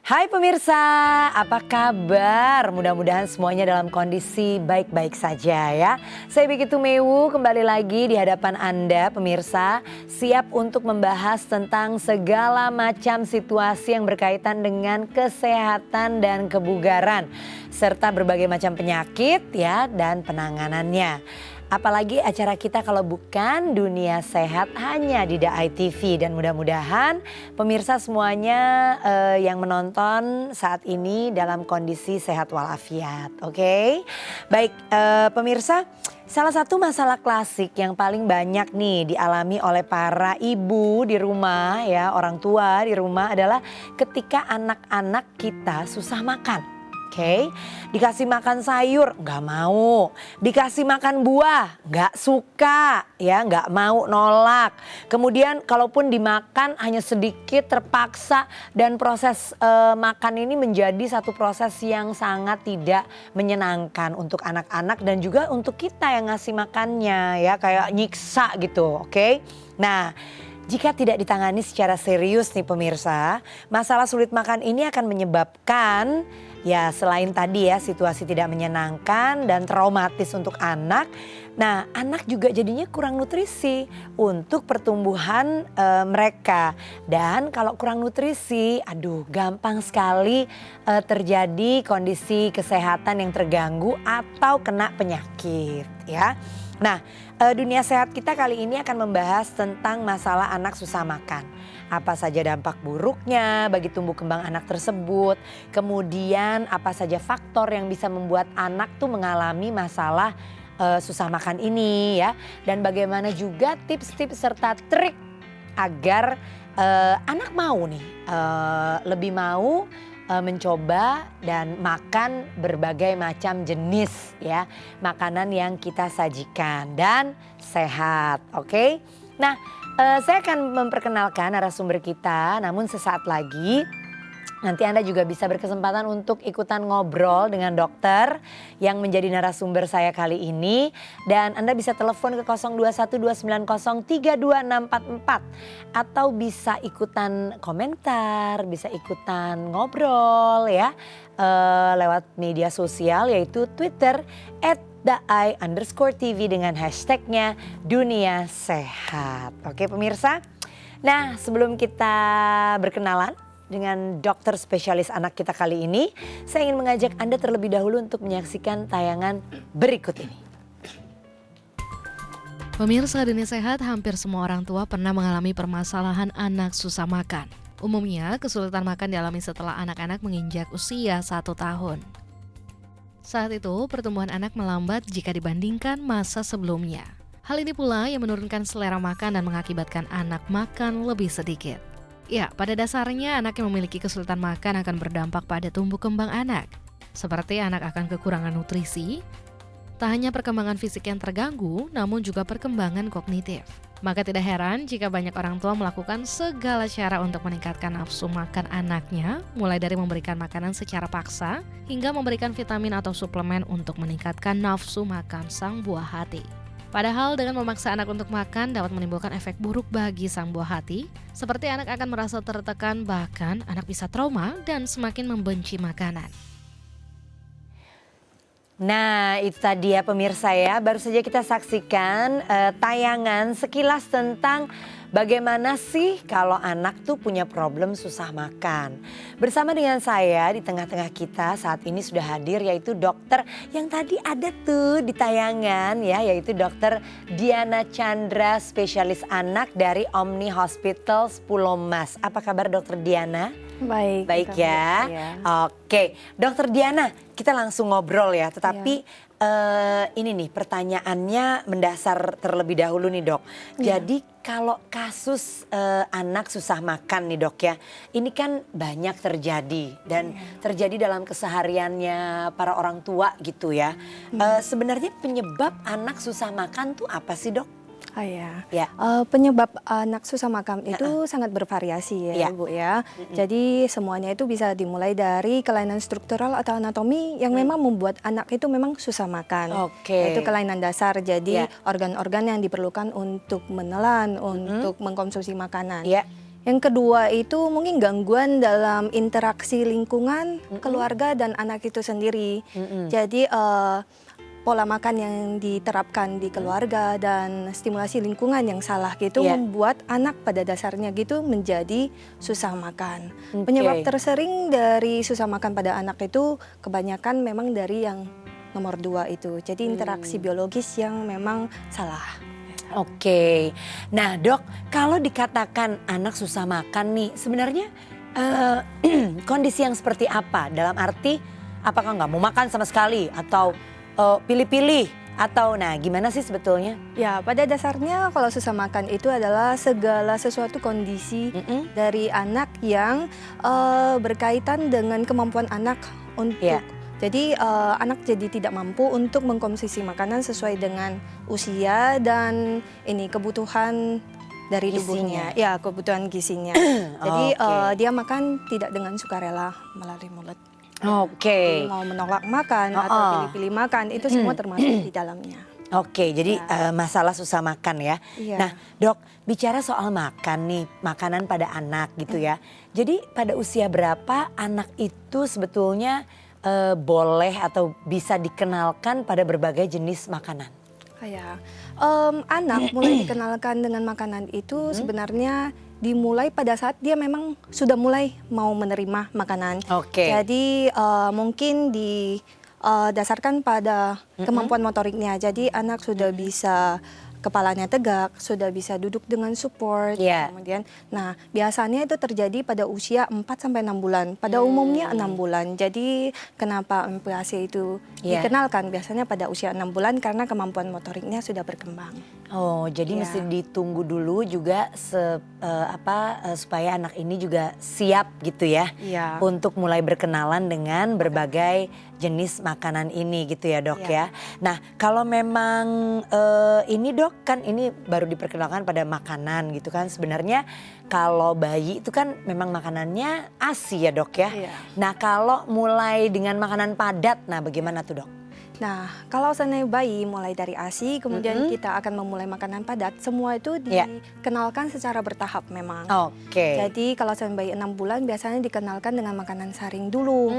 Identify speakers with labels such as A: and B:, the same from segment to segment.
A: Hai pemirsa, apa kabar? Mudah-mudahan semuanya dalam kondisi baik-baik saja ya. Saya Vicky Tumewu kembali lagi di hadapan Anda pemirsa. Siap untuk membahas tentang segala macam situasi yang berkaitan dengan kesehatan dan kebugaran. Serta berbagai macam penyakit ya dan penanganannya. Apalagi acara kita kalau bukan Dunia Sehat hanya di DAI TV. Dan mudah-mudahan pemirsa semuanya yang menonton saat ini dalam kondisi sehat walafiat. Oke? Baik pemirsa, salah satu masalah klasik yang paling banyak nih dialami oleh para ibu di rumah ya, orang tua di rumah adalah ketika anak-anak kita susah makan. Oke, dikasih makan sayur nggak mau, dikasih makan buah nggak suka, ya nggak mau, nolak. Kemudian kalaupun dimakan hanya sedikit terpaksa dan proses makan ini menjadi satu proses yang sangat tidak menyenangkan untuk anak-anak dan juga untuk kita yang ngasih makannya ya, kayak nyiksa gitu, oke? Nah, jika tidak ditangani secara serius nih pemirsa, masalah sulit makan ini akan menyebabkan ya selain tadi ya situasi tidak menyenangkan dan traumatis untuk anak. Nah, anak juga jadinya kurang nutrisi untuk pertumbuhan mereka. Dan kalau kurang nutrisi, aduh gampang sekali terjadi kondisi kesehatan yang terganggu atau kena penyakit ya. Nah, Dunia Sehat kita kali ini akan membahas tentang masalah anak susah makan. Apa saja dampak buruknya bagi tumbuh kembang anak tersebut. Kemudian apa saja faktor yang bisa membuat anak tuh mengalami masalah susah makan ini ya. Dan bagaimana juga tips-tips serta trik agar anak mau nih lebih mau mencoba dan makan berbagai macam jenis ya makanan yang kita sajikan dan sehat, oke? Nah, saya akan memperkenalkan narasumber kita, namun sesaat lagi nanti Anda juga bisa berkesempatan untuk ikutan ngobrol dengan dokter yang menjadi narasumber saya kali ini. Dan Anda bisa telepon ke 0212903244 atau bisa ikutan komentar, bisa ikutan ngobrol ya lewat media sosial yaitu Twitter @daai_TV dengan hashtagnya Dunia Sehat. Oke pemirsa, nah sebelum kita berkenalan dengan dokter spesialis anak kita kali ini, saya ingin mengajak Anda terlebih dahulu untuk menyaksikan tayangan berikut ini.
B: Pemirsa Dunia Sehat, hampir semua orang tua pernah mengalami permasalahan anak susah makan. Umumnya, kesulitan makan dialami setelah anak-anak menginjak usia 1 tahun. Saat itu, pertumbuhan anak melambat jika dibandingkan masa sebelumnya. Hal ini pula yang menurunkan selera makan dan mengakibatkan anak makan lebih sedikit. Ya, pada dasarnya anak yang memiliki kesulitan makan akan berdampak pada tumbuh kembang anak. Seperti anak akan kekurangan nutrisi, tak hanya perkembangan fisik yang terganggu, namun juga perkembangan kognitif. Maka tidak heran jika banyak orang tua melakukan segala cara untuk meningkatkan nafsu makan anaknya, mulai dari memberikan makanan secara paksa, hingga memberikan vitamin atau suplemen untuk meningkatkan nafsu makan sang buah hati. Padahal dengan memaksa anak untuk makan dapat menimbulkan efek buruk bagi sang buah hati, seperti anak akan merasa tertekan, bahkan anak bisa trauma dan semakin membenci makanan.
A: Nah itu tadi ya pemirsa ya, baru saja kita saksikan tayangan sekilas tentang bagaimana sih kalau anak tuh punya problem susah makan. Bersama dengan saya di tengah-tengah kita saat ini sudah hadir yaitu dokter yang tadi ada tuh di tayangan ya, yaitu dokter Diana Chandra, spesialis anak dari Omni Hospital Pulau Mas. Apa kabar dokter Diana?
C: Baik.
A: Baik ya. Oke, dokter Diana, kita langsung ngobrol ya. Tetapi ini nih pertanyaannya mendasar terlebih dahulu nih dok. Jadi kalau kasus anak susah makan nih dok ya, ini kan banyak terjadi dan terjadi dalam kesehariannya para orang tua gitu ya. Sebenarnya penyebab anak susah makan tuh apa sih dok?
C: Penyebab anak susah makan itu sangat bervariasi ya Ibu ya. Jadi semuanya itu bisa dimulai dari kelainan struktural atau anatomi yang memang membuat anak itu memang susah makan. Itu kelainan dasar, jadi organ-organ yang diperlukan untuk menelan, untuk mengkonsumsi makanan. Yang kedua itu mungkin gangguan dalam interaksi lingkungan, keluarga dan anak itu sendiri. Jadi pola makan yang diterapkan di keluarga dan stimulasi lingkungan yang salah gitu membuat anak pada dasarnya gitu menjadi susah makan. Penyebab tersering dari susah makan pada anak itu kebanyakan memang dari yang nomor 2 itu. Jadi interaksi biologis yang memang salah.
A: Oke, nah dok, kalau dikatakan anak susah makan nih, sebenarnya kondisi yang seperti apa? Dalam arti, apakah nggak mau makan sama sekali atau pilih-pilih? Atau nah gimana sih sebetulnya?
C: Ya, pada dasarnya kalau susah makan itu adalah segala sesuatu kondisi dari anak yang berkaitan dengan kemampuan anak untuk jadi anak jadi tidak mampu untuk mengkonsumsi makanan sesuai dengan usia dan ini kebutuhan dari tubuhnya. Ya, kebutuhan gizinya. Jadi dia makan tidak dengan sukarela melalui mulut. Jadi mau menolak makan atau pilih-pilih makan itu semua termasuk di dalamnya.
A: Oke, jadi masalah susah makan ya. Nah dok, bicara soal makan nih, makanan pada anak gitu ya. Jadi pada usia berapa anak itu sebetulnya boleh atau bisa dikenalkan pada berbagai jenis makanan?
C: Anak mulai dikenalkan dengan makanan itu sebenarnya dimulai pada saat dia memang sudah mulai mau menerima makanan. Jadi mungkin didasarkan pada kemampuan motoriknya. Jadi anak sudah bisa kepalanya tegak, sudah bisa duduk dengan support. Kemudian, nah biasanya itu terjadi pada usia 4-6 bulan. Pada umumnya 6 bulan. Jadi kenapa MPASI itu dikenalkan biasanya pada usia 6 bulan karena kemampuan motoriknya sudah berkembang.
A: Oh, jadi mesti ditunggu dulu juga supaya anak ini juga siap gitu ya, untuk mulai berkenalan dengan berbagai jenis makanan ini gitu ya dok ya. Nah kalau memang ini dok kan ini baru diperkenalkan pada makanan gitu kan, sebenarnya kalau bayi itu kan memang makanannya ASI ya dok ya. Nah kalau mulai dengan makanan padat, nah bagaimana tuh dok?
C: Nah, kalau seandainya bayi mulai dari ASI, kemudian kita akan memulai makanan padat, semua itu dikenalkan secara bertahap memang. Jadi kalau seandainya bayi 6 bulan biasanya dikenalkan dengan makanan saring dulu,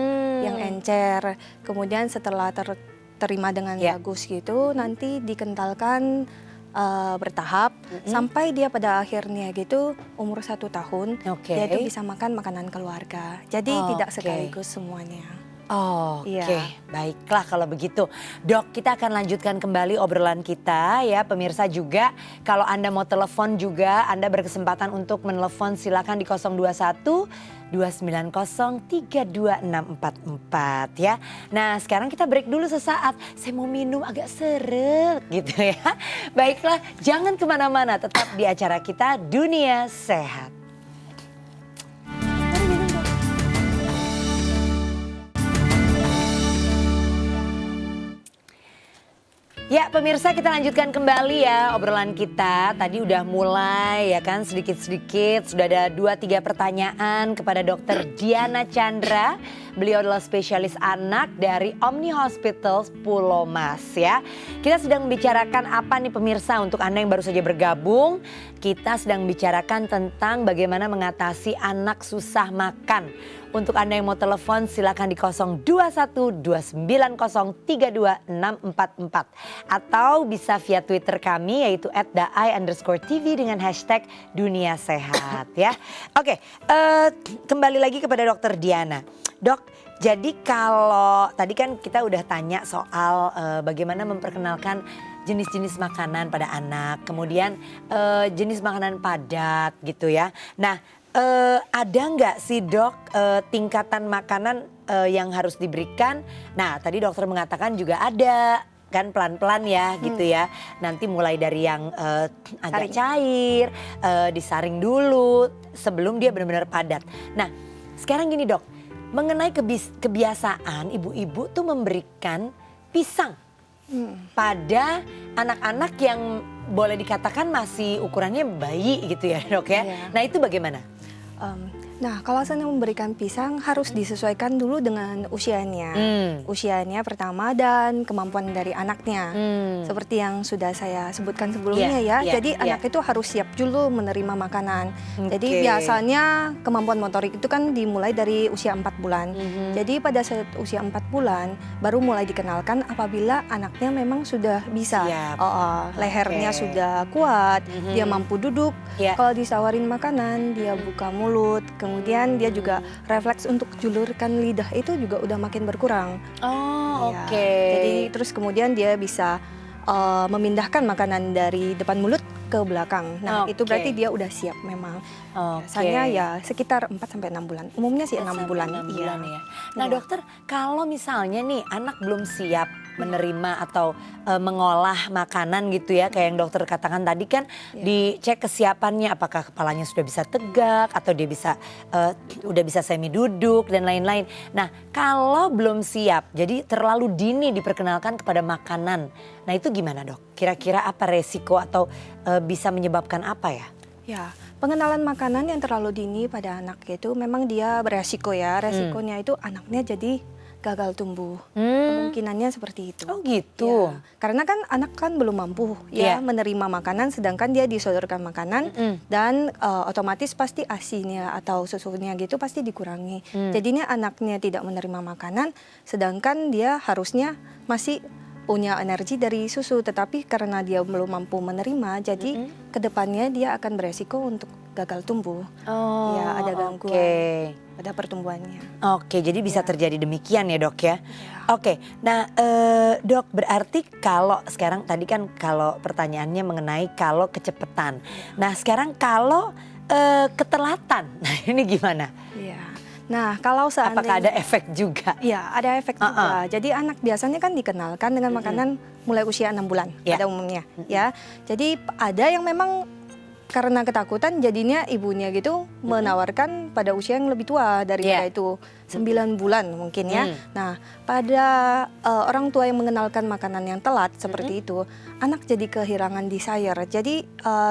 C: yang encer. Kemudian setelah terima dengan bagus gitu, nanti dikentalkan bertahap sampai dia pada akhirnya gitu umur 1 tahun, dia itu bisa makan makanan keluarga. Jadi tidak sekaligus semuanya.
A: Baiklah kalau begitu. Dok, kita akan lanjutkan kembali obrolan kita ya pemirsa juga. Kalau Anda mau telepon juga, Anda berkesempatan untuk menelepon silakan di 021 290 32644 ya. Nah sekarang kita break dulu sesaat. Saya mau minum agak seret gitu ya. Baiklah, jangan kemana-mana, tetap di acara kita Dunia Sehat. Ya pemirsa, kita lanjutkan kembali ya obrolan kita. Tadi udah mulai ya kan sedikit-sedikit. Sudah ada 2-3 pertanyaan kepada Dokter Diana Chandra. Beliau adalah spesialis anak dari Omni Hospital Pulau Mas ya. Kita sedang membicarakan apa nih pemirsa, untuk Anda yang baru saja bergabung. Kita sedang membicarakan tentang bagaimana mengatasi anak susah makan. Untuk Anda yang mau telepon silakan di 021 290 32644 atau bisa via Twitter kami yaitu @daai_tv dengan hashtag Dunia Sehat ya. Oke, kembali lagi kepada Dokter Diana. Dok, jadi kalau tadi kan kita udah tanya soal bagaimana memperkenalkan jenis-jenis makanan pada anak, kemudian jenis makanan padat gitu ya. Nah, ada nggak sih dok tingkatan makanan yang harus diberikan? Nah tadi dokter mengatakan juga ada kan pelan-pelan ya gitu ya. Nanti mulai dari yang agak cair, disaring dulu sebelum dia benar-benar padat. Nah sekarang gini dok, mengenai kebiasaan ibu-ibu tuh memberikan pisang pada anak-anak yang boleh dikatakan masih ukurannya bayi gitu ya dok ya. Nah itu bagaimana?
C: Nah, kalau saya memberikan pisang harus disesuaikan dulu dengan usianya. Usianya pertama dan kemampuan dari anaknya. Seperti yang sudah saya sebutkan sebelumnya Jadi anak itu harus siap dulu menerima makanan. Jadi biasanya kemampuan motorik itu kan dimulai dari usia 4 bulan. Jadi pada saat usia 4 bulan baru mulai dikenalkan apabila anaknya memang sudah bisa. Lehernya sudah kuat, dia mampu duduk. Kalau disawarin makanan, dia buka mulut. Kemudian dia juga refleks untuk julurkan lidah itu juga udah makin berkurang. Jadi terus kemudian dia bisa memindahkan makanan dari depan mulut ke belakang. Nah, itu berarti dia udah siap memang. Biasanya ya sekitar 4-6 bulan. Umumnya sih 6 bulan.
A: Ya. Nah, dokter, kalau misalnya nih anak belum siap menerima atau mengolah makanan gitu ya, kayak yang dokter katakan tadi kan dicek kesiapannya, apakah kepalanya sudah bisa tegak atau dia bisa udah bisa semi duduk dan lain-lain. Nah, kalau belum siap, jadi terlalu dini diperkenalkan kepada makanan. Nah, itu gimana, Dok? Kira-kira apa resiko atau bisa menyebabkan apa ya?
C: Ya, pengenalan makanan yang terlalu dini pada anak itu memang dia beresiko ya. Resikonya itu anaknya jadi gagal tumbuh. Kemungkinannya seperti itu.
A: Oh gitu.
C: Karena kan anak kan belum mampu menerima makanan, sedangkan dia disodorkan makanan dan otomatis pasti asinya atau susunya gitu pasti dikurangi. Jadinya anaknya tidak menerima makanan, sedangkan dia harusnya masih punya energi dari susu, tetapi karena dia belum mampu menerima, jadi kedepannya dia akan beresiko untuk gagal tumbuh. Ada gangguan pada pertumbuhannya.
A: Jadi bisa terjadi demikian ya, Dok ya. Nah Dok, berarti kalau sekarang tadi kan kalau pertanyaannya mengenai kalau kecepatan. Nah sekarang kalau ketelatan, nah ini gimana?
C: Nah, kalau seandainya
A: apakah ada efek juga?
C: Ya, ada efek juga. Jadi anak biasanya kan dikenalkan dengan makanan mulai usia 6 bulan pada umumnya. Jadi ada yang memang karena ketakutan jadinya ibunya gitu menawarkan pada usia yang lebih tua daripada itu 9 bulan mungkin ya. Nah, pada orang tua yang mengenalkan makanan yang telat seperti itu, anak jadi kehilangan desire. Jadi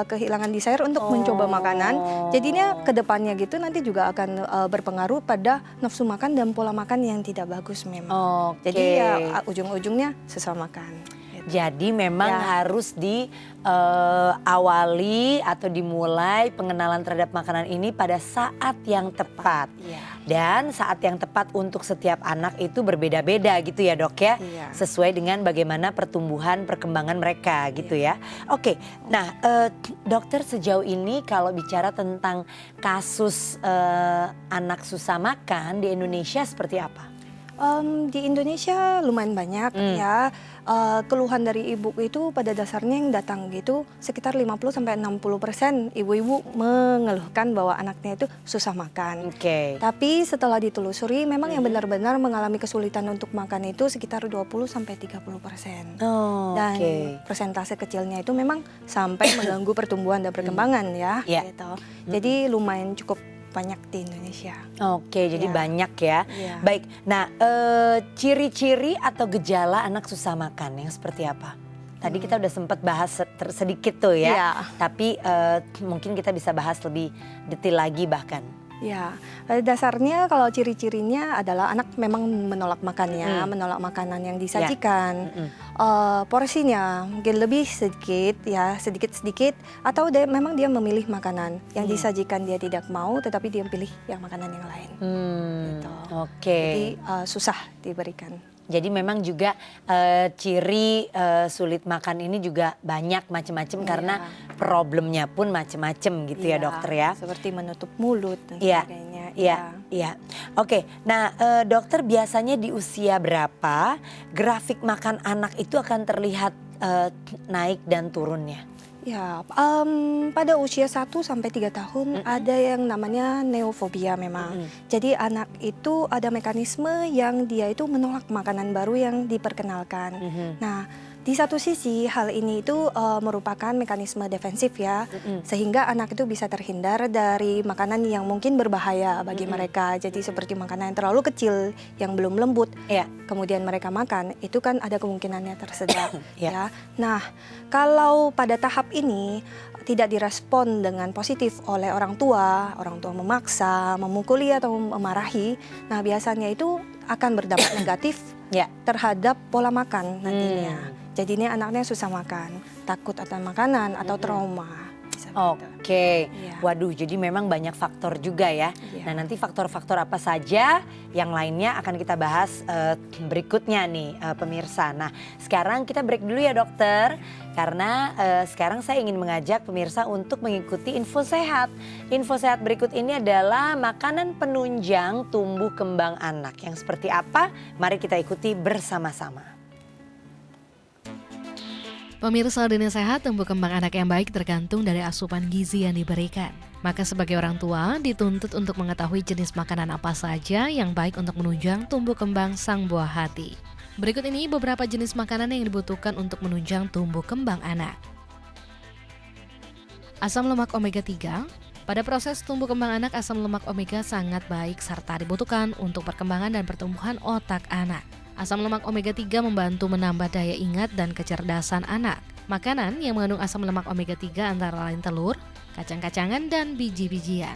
C: kehilangan desire untuk mencoba makanan. Jadinya kedepannya gitu nanti juga akan berpengaruh pada nafsu makan dan pola makan yang tidak bagus memang. Jadi ya ujung-ujungnya susah makan.
A: Jadi memang harus diawali atau dimulai pengenalan terhadap makanan ini pada saat yang tepat. Dan saat yang tepat untuk setiap anak itu berbeda-beda gitu ya, Dok ya. Sesuai dengan bagaimana pertumbuhan perkembangan mereka gitu ya. Nah dokter, sejauh ini kalau bicara tentang kasus anak susah makan di Indonesia seperti apa?
C: Di Indonesia lumayan banyak ya. Keluhan dari ibu itu pada dasarnya yang datang gitu sekitar 50-60% ibu-ibu mengeluhkan bahwa anaknya itu susah makan. Tapi setelah ditelusuri memang yang benar-benar mengalami kesulitan untuk makan itu sekitar 20-30%. Dan persentase kecilnya itu memang sampai mengganggu pertumbuhan dan perkembangan ya. Gitu. Jadi lumayan cukup banyak di Indonesia.
A: Jadi banyak ya. Baik, nah ciri-ciri atau gejala anak susah makan yang seperti apa? Tadi kita udah sempat bahas sedikit tuh ya. Tapi mungkin kita bisa bahas lebih detail lagi bahkan.
C: Ya, pada dasarnya kalau ciri-cirinya adalah anak memang menolak makannya, menolak makanan yang disajikan. Porsinya mungkin lebih sedikit ya, sedikit-sedikit, atau memang dia memilih makanan yang disajikan dia tidak mau, tetapi dia pilih yang makanan yang lain. Gitu. Jadi susah diberikan.
A: Jadi memang juga ciri sulit makan ini juga banyak macam-macam karena problemnya pun macam-macam gitu ya, dokter ya.
C: Seperti menutup mulut dan sebagainya.
A: Nah dokter, biasanya di usia berapa grafik makan anak itu akan terlihat naik dan turunnya?
C: Ya, pada usia 1-3 tahun ada yang namanya neofobia memang. Jadi anak itu ada mekanisme yang dia itu menolak makanan baru yang diperkenalkan. Nah, Di satu sisi hal ini itu merupakan mekanisme defensif ya, sehingga anak itu bisa terhindar dari makanan yang mungkin berbahaya bagi mereka. Jadi seperti makanan yang terlalu kecil, yang belum lembut, kemudian mereka makan, itu kan ada kemungkinannya tersedak. Ya. Nah, kalau pada tahap ini tidak direspon dengan positif oleh orang tua memaksa, memukuli atau memarahi, nah biasanya itu akan berdampak negatif terhadap pola makan nantinya. Jadinya anaknya susah makan, takut akan makanan atau trauma.
A: Oke, waduh, jadi memang banyak faktor juga ya. Nah, nanti faktor-faktor apa saja yang lainnya akan kita bahas berikutnya nih pemirsa. Nah, sekarang kita break dulu ya dokter, karena sekarang saya ingin mengajak pemirsa untuk mengikuti info sehat. Info sehat berikut ini adalah makanan penunjang tumbuh kembang anak. Yang seperti apa? Mari kita ikuti bersama-sama.
B: Pemirsa, dunia sehat tumbuh kembang anak yang baik tergantung dari asupan gizi yang diberikan. Maka sebagai orang tua dituntut untuk mengetahui jenis makanan apa saja yang baik untuk menunjang tumbuh kembang sang buah hati. Berikut ini beberapa jenis makanan yang dibutuhkan untuk menunjang tumbuh kembang anak. Asam lemak omega 3. Pada proses tumbuh kembang anak, asam lemak omega sangat baik serta dibutuhkan untuk perkembangan dan pertumbuhan otak anak. Asam lemak omega 3 membantu menambah daya ingat dan kecerdasan anak. Makanan yang mengandung asam lemak omega 3 antara lain telur, kacang-kacangan, dan biji-bijian.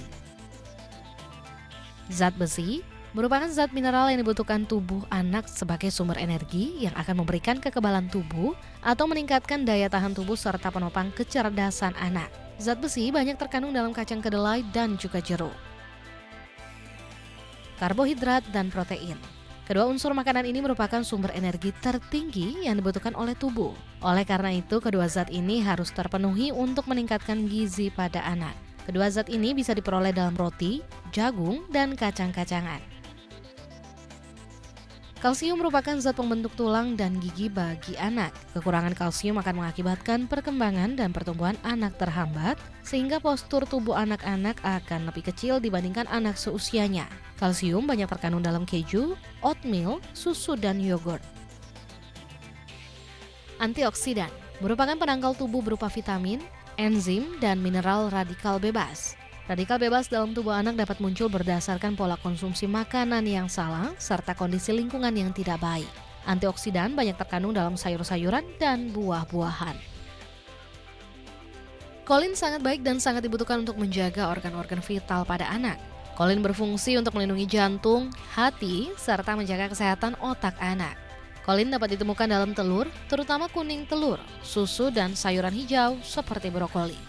B: Zat besi merupakan zat mineral yang dibutuhkan tubuh anak sebagai sumber energi yang akan memberikan kekebalan tubuh atau meningkatkan daya tahan tubuh serta penopang kecerdasan anak. Zat besi banyak terkandung dalam kacang kedelai dan juga jeruk. Karbohidrat dan protein. Kedua unsur makanan ini merupakan sumber energi tertinggi yang dibutuhkan oleh tubuh. Oleh karena itu, kedua zat ini harus terpenuhi untuk meningkatkan gizi pada anak. Kedua zat ini bisa diperoleh dalam roti, jagung, dan kacang-kacangan. Kalsium merupakan zat pembentuk tulang dan gigi bagi anak. Kekurangan kalsium akan mengakibatkan perkembangan dan pertumbuhan anak terhambat, sehingga postur tubuh anak-anak akan lebih kecil dibandingkan anak seusianya. Kalsium banyak terkandung dalam keju, oatmeal, susu, dan yogurt. Antioksidan merupakan penangkal tubuh berupa vitamin, enzim, dan mineral radikal bebas. Radikal bebas dalam tubuh anak dapat muncul berdasarkan pola konsumsi makanan yang salah serta kondisi lingkungan yang tidak baik. Antioksidan banyak terkandung dalam sayur-sayuran dan buah-buahan. Kolin sangat baik dan sangat dibutuhkan untuk menjaga organ-organ vital pada anak. Kolin berfungsi untuk melindungi jantung, hati, serta menjaga kesehatan otak anak. Kolin dapat ditemukan dalam telur, terutama kuning telur, susu, dan sayuran hijau seperti brokoli.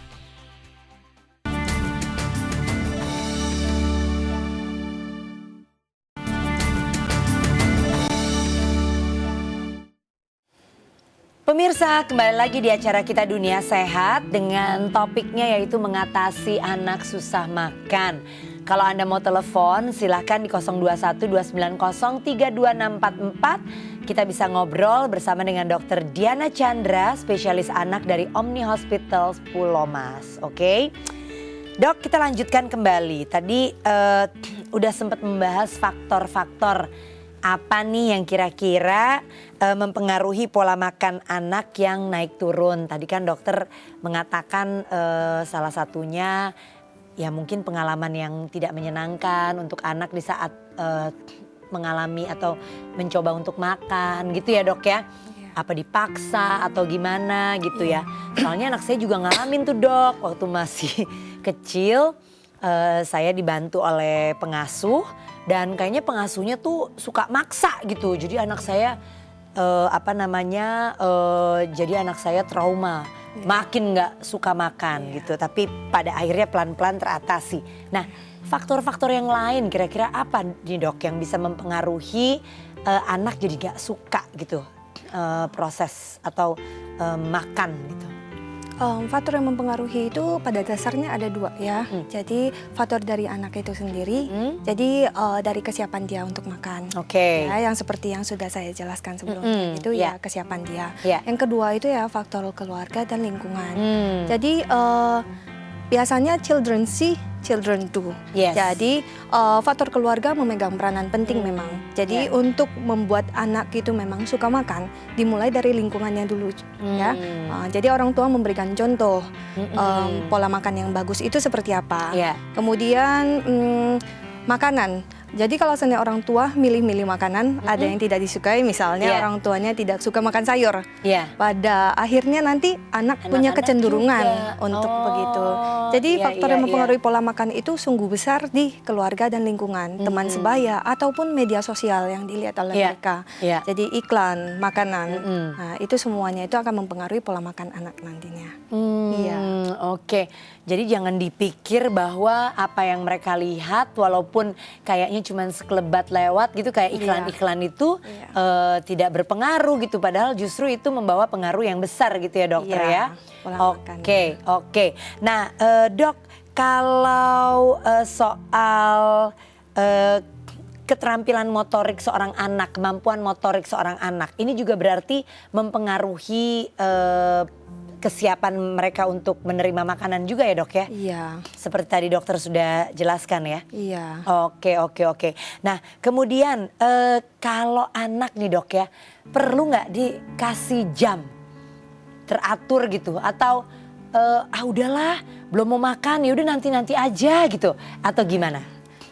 A: Pemirsa, kembali lagi di acara kita Dunia Sehat dengan topiknya yaitu mengatasi anak susah makan. Kalau Anda mau telepon silahkan di 021 290 32644. Kita bisa ngobrol bersama dengan Dr. Diana Chandra, spesialis anak dari Omni Hospital Pulau Mas. Oke, Dok, kita lanjutkan kembali. Tadi udah sempat membahas faktor-faktor apa nih yang kira-kira mempengaruhi pola makan anak yang naik turun. Tadi kan dokter mengatakan salah satunya ya mungkin pengalaman yang tidak menyenangkan untuk anak di saat mengalami atau mencoba untuk makan gitu ya dok ya. Apa dipaksa atau gimana gitu ya. Soalnya anak saya juga ngalamin tuh dok waktu masih kecil. Saya dibantu oleh pengasuh dan kayaknya pengasuhnya tuh suka maksa gitu. Jadi anak saya jadi anak saya trauma, makin nggak suka makan gitu. Tapi pada akhirnya pelan-pelan teratasi. Nah, faktor-faktor yang lain kira-kira apa nih dok yang bisa mempengaruhi anak jadi nggak suka gitu proses atau makan gitu?
C: Faktor yang mempengaruhi itu pada dasarnya ada dua ya. Jadi faktor dari anak itu sendiri, jadi dari kesiapan dia untuk makan.
A: Oke.
C: Ya, yang seperti yang sudah saya jelaskan sebelumnya itu ya kesiapan dia. Yang kedua itu ya faktor keluarga dan lingkungan. Jadi biasanya children see children do.
A: Yes.
C: Jadi faktor keluarga memegang peranan penting memang. Jadi untuk membuat anak itu memang suka makan, dimulai dari lingkungannya dulu ya. Jadi orang tua memberikan contoh pola makan yang bagus itu seperti apa. Kemudian makanan. Jadi kalau seandainya orang tua milih-milih makanan, ada yang tidak disukai, misalnya orang tuanya tidak suka makan sayur. Pada akhirnya nanti anak punya kecenderungan untuk begitu. Jadi faktor yang mempengaruhi pola makan itu sungguh besar di keluarga dan lingkungan, teman sebaya ataupun media sosial yang dilihat oleh mereka. Jadi iklan, makanan, nah, itu semuanya itu akan mempengaruhi pola makan anak nantinya.
A: Oke, jadi jangan dipikir bahwa apa yang mereka lihat walaupun kayaknya cuma sekelebat lewat gitu kayak iklan-iklan itu tidak berpengaruh gitu, padahal justru itu membawa pengaruh yang besar gitu ya dokter ya. Oke. Nah dok, kalau soal keterampilan motorik seorang anak, kemampuan motorik seorang anak, ini juga berarti mempengaruhi kesiapan mereka untuk menerima makanan juga ya dok ya? Iya. Seperti tadi dokter sudah jelaskan ya? Iya. Oke. Nah kemudian kalau anak nih dok ya, perlu nggak dikasih jam teratur gitu? Atau udahlah belum mau makan ya udah nanti aja gitu? Atau gimana?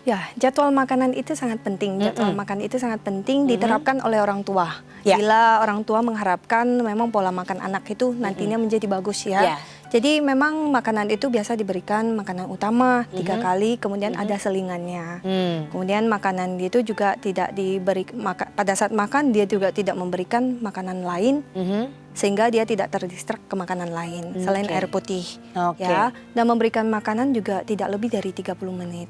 C: Ya, jadwal makanan itu sangat penting. Jadwal makan itu sangat penting diterapkan oleh orang tua. Bila orang tua mengharapkan memang pola makan anak itu nantinya menjadi bagus ya. Jadi memang makanan itu biasa diberikan makanan utama 3 kali, kemudian ada selingannya. Kemudian makanan itu juga tidak diberi, pada saat makan dia juga tidak memberikan makanan lain. Sehingga dia tidak terdistrak ke makanan lain selain air putih. Ya, dan memberikan makanan juga tidak lebih dari 30 menit.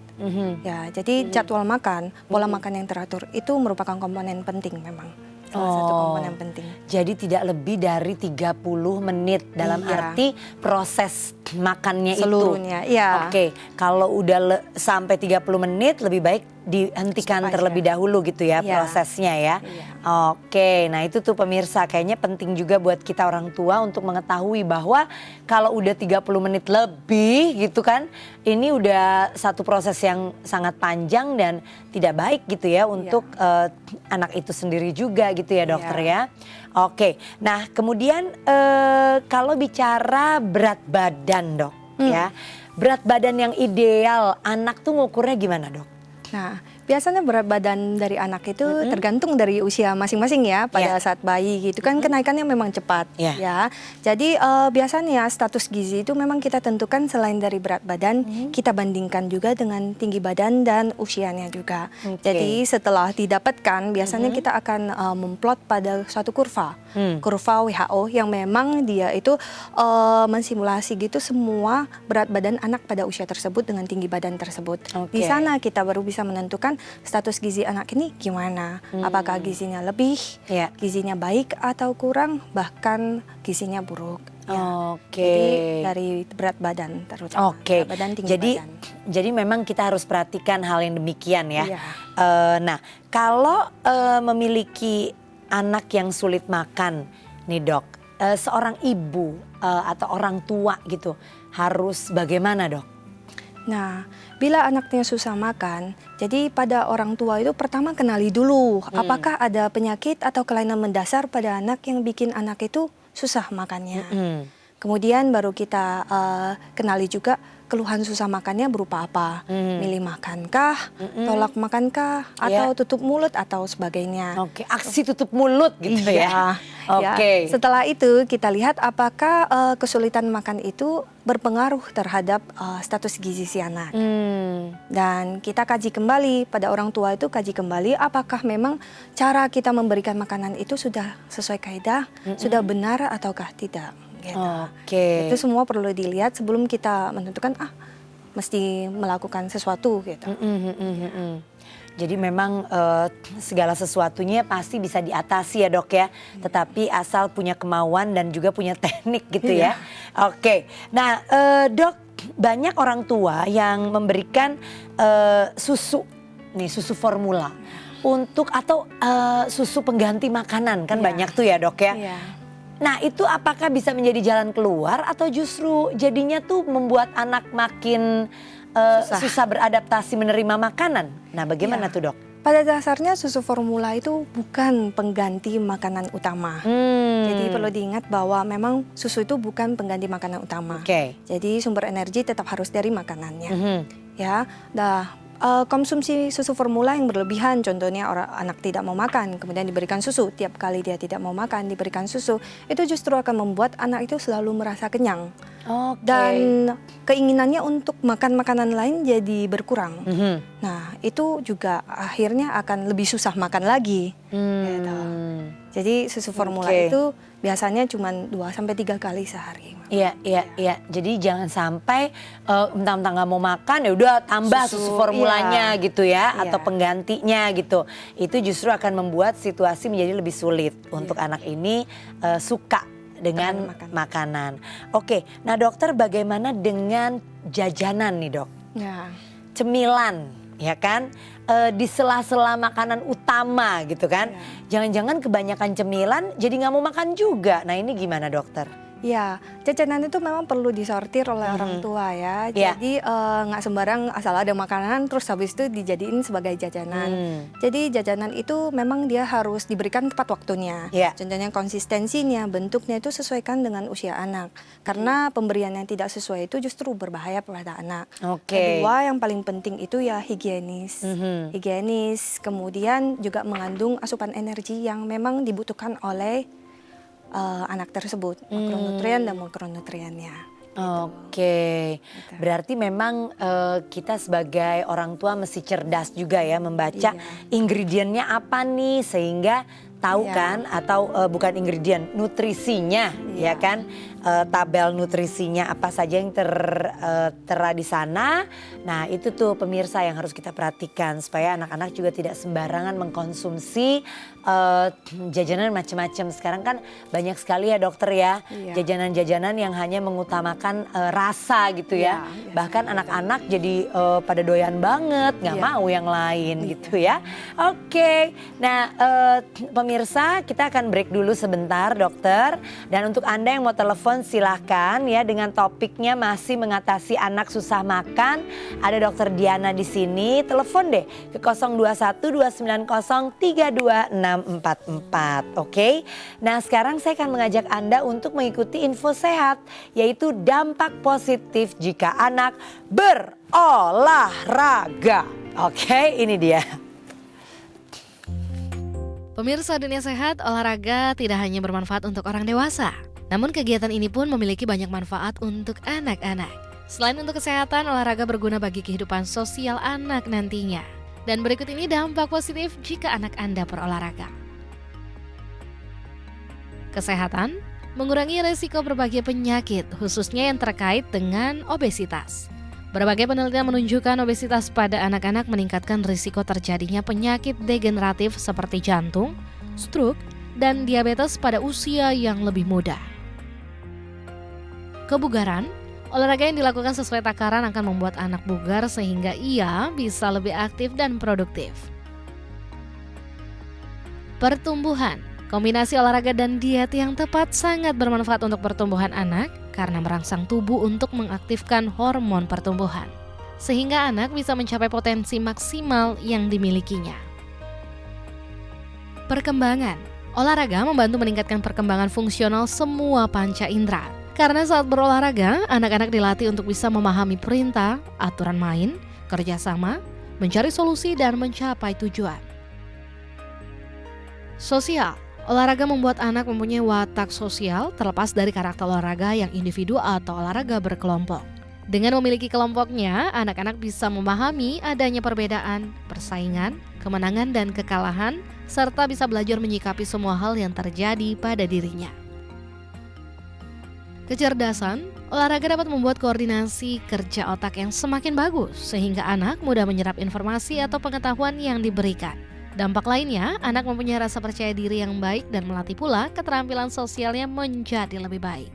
C: Ya, jadi jadwal makan, pola makan yang teratur itu merupakan komponen penting memang. Salah satu komponen penting.
A: Jadi tidak lebih dari 30 menit dalam arti proses makannya
C: seluruhnya,
A: itu. Oke, kalau udah sampai 30 menit lebih baik dihentikan terlebih dahulu gitu ya prosesnya ya. Oke, nah itu tuh pemirsa kayaknya penting juga buat kita orang tua untuk mengetahui bahwa kalau udah 30 menit lebih gitu kan, ini udah satu proses yang sangat panjang dan tidak baik gitu ya untuk anak itu sendiri juga gitu ya dokter ya. Oke, nah kemudian kalau bicara berat badan dok ya, berat badan yang ideal anak tuh ngukurnya gimana dok?
C: Nah, biasanya berat badan dari anak itu tergantung dari usia masing-masing ya. Pada saat bayi gitu kan kenaikannya memang cepat ya. Jadi biasanya status gizi itu memang kita tentukan selain dari berat badan, kita bandingkan juga dengan tinggi badan dan usianya juga. Jadi setelah didapatkan biasanya kita akan memplot pada suatu kurva. Kurva WHO yang memang dia itu mensimulasi gitu semua berat badan anak pada usia tersebut dengan tinggi badan tersebut. Di sana kita baru bisa menentukan status gizi anak ini gimana. Apakah gizinya lebih, gizinya baik atau kurang, bahkan gizinya buruk. Jadi dari berat badan terutama. Berat badan, tinggi badan.
A: Jadi memang kita harus perhatikan hal yang demikian ya. Nah kalau memiliki anak yang sulit makan nih dok, seorang ibu atau orang tua gitu harus bagaimana dok?
C: Nah, bila anaknya susah makan, jadi pada orang tua itu pertama kenali dulu apakah ada penyakit atau kelainan mendasar pada anak yang bikin anak itu susah makannya. Kemudian baru kita kenali juga keluhan susah makannya berupa apa. Milih makankah, tolak makankah, atau tutup mulut atau sebagainya.
A: Aksi tutup mulut gitu ya.
C: Setelah itu kita lihat apakah kesulitan makan itu berpengaruh terhadap status gizi si anak. Dan kita kaji kembali pada orang tua itu, kaji kembali apakah memang cara kita memberikan makanan itu sudah sesuai kaidah, sudah benar ataukah tidak. Itu semua perlu dilihat sebelum kita menentukan mesti melakukan sesuatu gitu.
A: Jadi memang segala sesuatunya pasti bisa diatasi ya dok ya. Tetapi asal punya kemauan dan juga punya teknik gitu ya. Nah dok, banyak orang tua yang memberikan susu formula untuk atau susu pengganti makanan kan banyak tuh ya dok ya. Nah itu apakah bisa menjadi jalan keluar atau justru jadinya tuh membuat anak makin susah beradaptasi menerima makanan. Nah, bagaimana
C: Iya.
A: tuh, Dok?
C: Pada dasarnya susu formula itu bukan pengganti makanan utama. Jadi perlu diingat bahwa memang susu itu bukan pengganti makanan utama.
A: Oke.
C: Jadi sumber energi tetap harus dari makanannya.
A: Mhm.
C: Ya, konsumsi susu formula yang berlebihan, contohnya anak tidak mau makan, kemudian diberikan susu, tiap kali dia tidak mau makan diberikan susu, itu justru akan membuat anak itu selalu merasa kenyang.
A: Oke.
C: Dan keinginannya untuk makan makanan lain jadi berkurang.
A: Mhm.
C: Nah, itu juga akhirnya akan lebih susah makan lagi. Gitu. Jadi susu formula
A: Oke.
C: itu biasanya cuma 2-3 kali sehari.
A: Iya. Jadi jangan sampai mentang-mentang nggak mau makan ya udah tambah susu formulanya
C: iya.
A: gitu ya,
C: Iya.
A: atau penggantinya gitu. Itu justru akan membuat situasi menjadi lebih sulit untuk anak ini suka dengan
C: Terhadap
A: makanan. Oke, nah dokter, bagaimana dengan jajanan nih, Dok?
C: Ya.
A: Cemilan, ya kan? Di sela-sela makanan utama gitu kan? Jangan-jangan kebanyakan cemilan jadi nggak mau makan juga. Nah, ini gimana, dokter?
C: Ya, jajanan itu memang perlu disortir oleh orang tua ya.
A: Iya.
C: Jadi nggak sembarang asal ada makanan terus habis itu dijadiin sebagai jajanan. Jadi jajanan itu memang dia harus diberikan tepat waktunya.
A: Iya.
C: Contohnya konsistensinya, bentuknya itu sesuaikan dengan usia anak. Karena pemberian yang tidak sesuai itu justru berbahaya pada anak.
A: Oke.
C: Kedua, yang paling penting itu ya higienis. Higienis, kemudian juga mengandung asupan energi yang memang dibutuhkan oleh anak tersebut, makronutrien dan mikronutriennya.
A: Oke, berarti memang kita sebagai orang tua mesti cerdas juga ya membaca ingredientnya apa nih, sehingga tahu kan, atau bukan ingredient, nutrisinya ya kan, tabel nutrisinya apa saja yang tertera di sana. Nah, itu tuh pemirsa yang harus kita perhatikan supaya anak-anak juga tidak sembarangan mengkonsumsi jajanan macam-macam. Sekarang kan banyak sekali ya, dokter ya, jajanan-jajanan yang hanya mengutamakan rasa gitu ya. Bahkan anak-anak jadi pada doyan banget, nggak mau yang lain gitu ya. Oke, nah pemirsa, kita akan break dulu sebentar, dokter. Dan untuk Anda yang mau telepon silahkan ya, dengan topiknya masih mengatasi anak susah makan. Ada dokter Diana di sini. Telepon deh ke 021 290 32644. Oke. Nah, sekarang saya akan mengajak Anda untuk mengikuti info sehat, yaitu dampak positif jika anak berolahraga. Oke, ini dia.
B: Pemirsa Dunia Sehat, olahraga tidak hanya bermanfaat untuk orang dewasa. Namun kegiatan ini pun memiliki banyak manfaat untuk anak-anak. Selain untuk kesehatan, olahraga berguna bagi kehidupan sosial anak nantinya. Dan berikut ini dampak positif jika anak Anda berolahraga. Kesehatan, mengurangi risiko berbagai penyakit, khususnya yang terkait dengan obesitas. Berbagai penelitian menunjukkan obesitas pada anak-anak meningkatkan risiko terjadinya penyakit degeneratif seperti jantung, stroke, dan diabetes pada usia yang lebih muda. Kebugaran, olahraga yang dilakukan sesuai takaran akan membuat anak bugar sehingga ia bisa lebih aktif dan produktif. Pertumbuhan, kombinasi olahraga dan diet yang tepat sangat bermanfaat untuk pertumbuhan anak karena merangsang tubuh untuk mengaktifkan hormon pertumbuhan, sehingga anak bisa mencapai potensi maksimal yang dimilikinya. Perkembangan, olahraga membantu meningkatkan perkembangan fungsional semua panca indera. Karena saat berolahraga, anak-anak dilatih untuk bisa memahami perintah, aturan main, kerjasama, mencari solusi, dan mencapai tujuan. Sosial, olahraga membuat anak mempunyai watak sosial terlepas dari karakter olahraga yang individu atau olahraga berkelompok. Dengan memiliki kelompoknya, anak-anak bisa memahami adanya perbedaan, persaingan, kemenangan dan kekalahan, serta bisa belajar menyikapi semua hal yang terjadi pada dirinya. Kecerdasan, olahraga dapat membuat koordinasi kerja otak yang semakin bagus, sehingga anak mudah menyerap informasi atau pengetahuan yang diberikan. Dampak lainnya, anak mempunyai rasa percaya diri yang baik dan melatih pula keterampilan sosialnya menjadi lebih baik.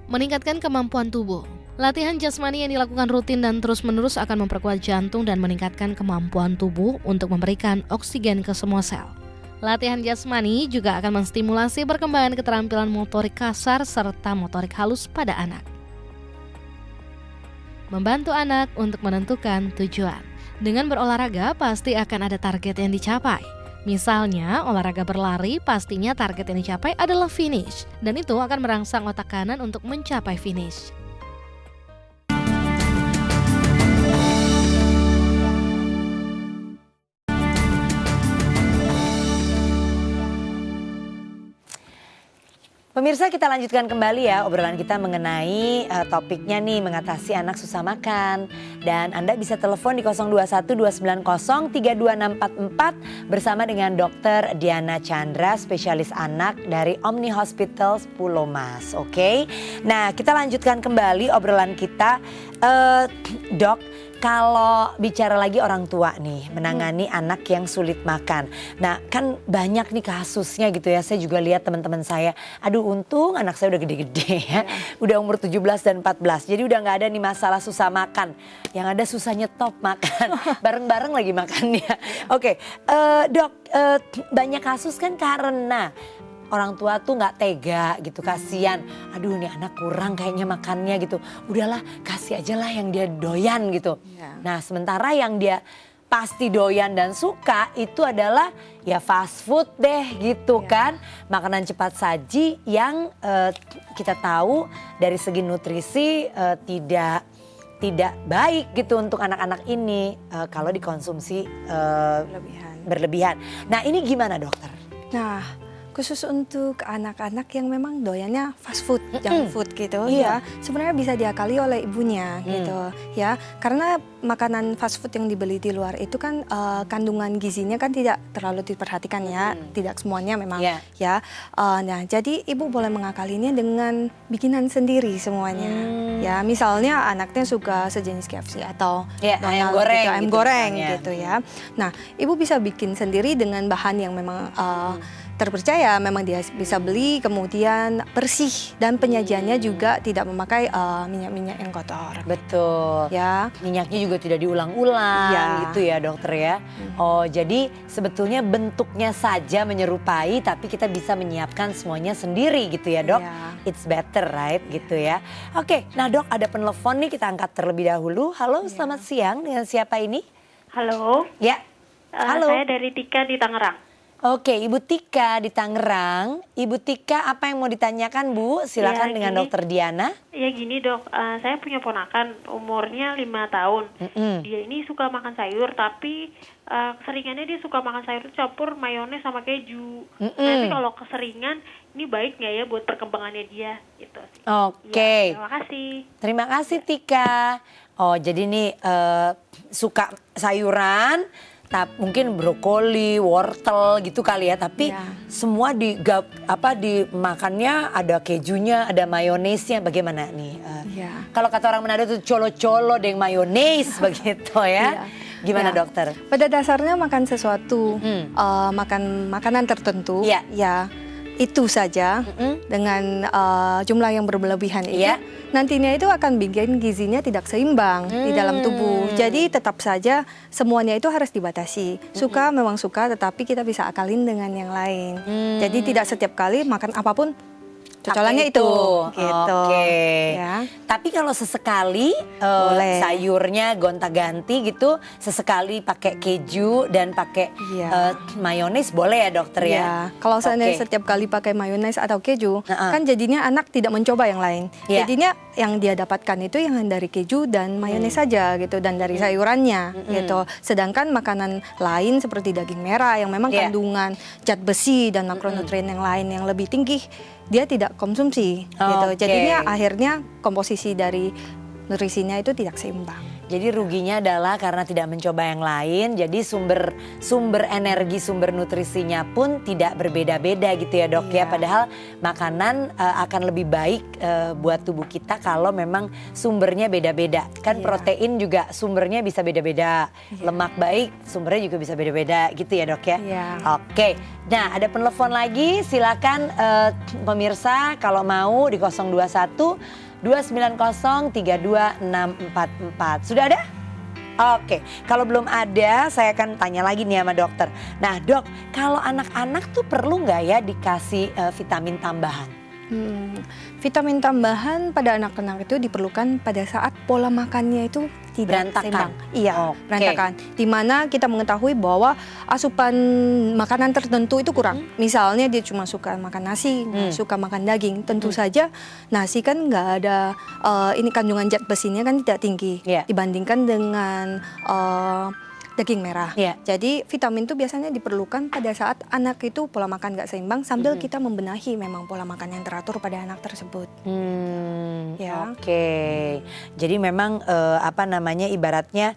B: Meningkatkan kemampuan tubuh. Latihan jasmani yang dilakukan rutin dan terus-menerus akan memperkuat jantung dan meningkatkan kemampuan tubuh untuk memberikan oksigen ke semua sel. Latihan jasmani juga akan menstimulasi perkembangan keterampilan motorik kasar serta motorik halus pada anak. membantu anak untuk menentukan tujuan. Dengan berolahraga pasti akan ada target yang dicapai. Misalnya, olahraga berlari pastinya target yang dicapai adalah finish. Dan itu akan merangsang otak kanan untuk mencapai finish.
A: Pemirsa, kita lanjutkan kembali ya obrolan kita mengenai topiknya nih, mengatasi anak susah makan. Dan Anda bisa telepon di 021-290-32644 bersama dengan Dr. Diana Chandra, spesialis anak dari Omni Hospital Pulau Mas. Oke, nah kita lanjutkan kembali obrolan kita. Dok, kalau bicara lagi orang tua nih menangani anak yang sulit makan. Nah kan banyak nih kasusnya gitu ya. Saya juga lihat teman-teman saya. Aduh untung anak saya udah gede-gede ya. Udah umur 17 dan 14. Jadi udah gak ada nih masalah susah makan. Yang ada susah nyetop makan. Bareng-bareng lagi makannya. Oke, Dok, banyak kasus kan karena orang tua tuh nggak tega gitu, kasihan. Aduh nih anak kurang kayaknya makannya gitu. Udahlah kasih aja lah yang dia doyan gitu.
C: Ya.
A: Nah sementara yang dia pasti doyan dan suka itu adalah ya fast food deh gitu kan. Makanan cepat saji yang kita tahu dari segi nutrisi tidak baik gitu untuk anak-anak ini kalau dikonsumsi berlebihan. Nah ini gimana dokter?
C: Nah, khusus untuk anak-anak yang memang doyannya fast food, junk food gitu ya, sebenarnya bisa diakali oleh ibunya gitu ya. Karena makanan fast food yang dibeli di luar itu kan kandungan gizinya kan tidak terlalu diperhatikan ya, tidak semuanya memang ya. Nah, jadi ibu boleh mengakalinya dengan bikinan sendiri semuanya. Ya, misalnya anaknya suka sejenis KFC atau
A: ayam goreng,
C: gitu, ayam goreng gitu ya. Nah, ibu bisa bikin sendiri dengan bahan yang memang terpercaya, memang dia bisa beli, kemudian bersih dan penyajiannya juga tidak memakai minyak-minyak yang kotor.
A: Betul.
C: Ya.
A: Minyaknya juga tidak diulang-ulang gitu ya dokter ya. Oh jadi sebetulnya bentuknya saja menyerupai tapi kita bisa menyiapkan semuanya sendiri gitu ya dok. It's better right gitu ya. Oke, nah dok ada penelpon nih, kita angkat terlebih dahulu. Halo, selamat siang, dengan siapa ini?
D: Halo.
A: Ya. Halo.
D: Saya dari Tika di Tangerang.
A: Oke, Ibu Tika di Tangerang. Ibu Tika, apa yang mau ditanyakan Bu? Silakan dengan Dokter Diana.
D: Ya gini dok, saya punya ponakan umurnya 5 tahun. Dia ini suka makan sayur, tapi keseringannya dia suka makan sayur campur mayones sama keju. Nanti kalau keseringan, ini baik nggak ya buat perkembangannya dia? Gitu.
A: Oke.
D: Ya, terima kasih.
A: Terima kasih Tika. Oh jadi nih suka sayuran. Mungkin brokoli, wortel gitu kali ya, tapi semua dimakannya ada kejunya, ada mayonesnya, bagaimana nih? Kalau kata orang Manado itu colo-colo deng mayones begitu ya. Gimana dokter?
C: Pada dasarnya makan sesuatu, makan makanan tertentu, ya itu saja dengan jumlah yang berlebihan itu. Nantinya itu akan bikin gizinya tidak seimbang di dalam tubuh. Jadi tetap saja semuanya itu harus dibatasi. Suka memang suka, tetapi kita bisa akalin dengan yang lain. Jadi tidak setiap kali makan apapun cocolannya itu gitu. Ya.
A: Tapi kalau sesekali sayurnya gonta-ganti gitu, sesekali pakai keju dan pakai mayones boleh ya dokter ya?
C: Kalau seandainya setiap kali pakai mayones atau keju, kan jadinya anak tidak mencoba yang lain. Jadinya yang dia dapatkan itu yang dari keju dan mayones saja gitu, dan dari sayurannya gitu. Sedangkan makanan lain seperti daging merah yang memang kandungan zat besi dan makronutrien yang lain yang lebih tinggi, dia tidak konsumsi gitu. Jadinya akhirnya komposisi dari nutrisinya itu tidak seimbang.
A: Jadi ruginya adalah karena tidak mencoba yang lain, jadi sumber energi, sumber nutrisinya pun tidak berbeda-beda gitu ya dok ya. Padahal makanan akan lebih baik buat tubuh kita kalau memang sumbernya beda-beda. Kan protein juga sumbernya bisa beda-beda, lemak baik sumbernya juga bisa beda-beda gitu ya dok ya. Oke, nah ada penelpon lagi, silakan pemirsa kalau mau di 021 290-32644. Sudah ada? Oke, kalau belum ada saya akan tanya lagi nih sama dokter. Nah dok, kalau anak-anak tuh perlu nggak ya dikasih vitamin tambahan?
C: Vitamin tambahan pada anak-anak itu diperlukan pada saat pola makannya itu tidak
A: Berantakan.
C: seimbang. Iya,
A: Oke.
C: berantakan. Di mana kita mengetahui bahwa asupan makanan tertentu itu kurang. Misalnya dia cuma suka makan nasi, nggak suka makan daging. Tentu saja nasi kan nggak ada ini kandungan zat besinya kan tidak tinggi
A: Iya.
C: dibandingkan dengan daging merah.
A: Iya.
C: Jadi vitamin itu biasanya diperlukan pada saat anak itu pola makan nggak seimbang sambil kita membenahi memang pola makan yang teratur pada anak tersebut. Ya.
A: Oke. Jadi memang apa namanya ibaratnya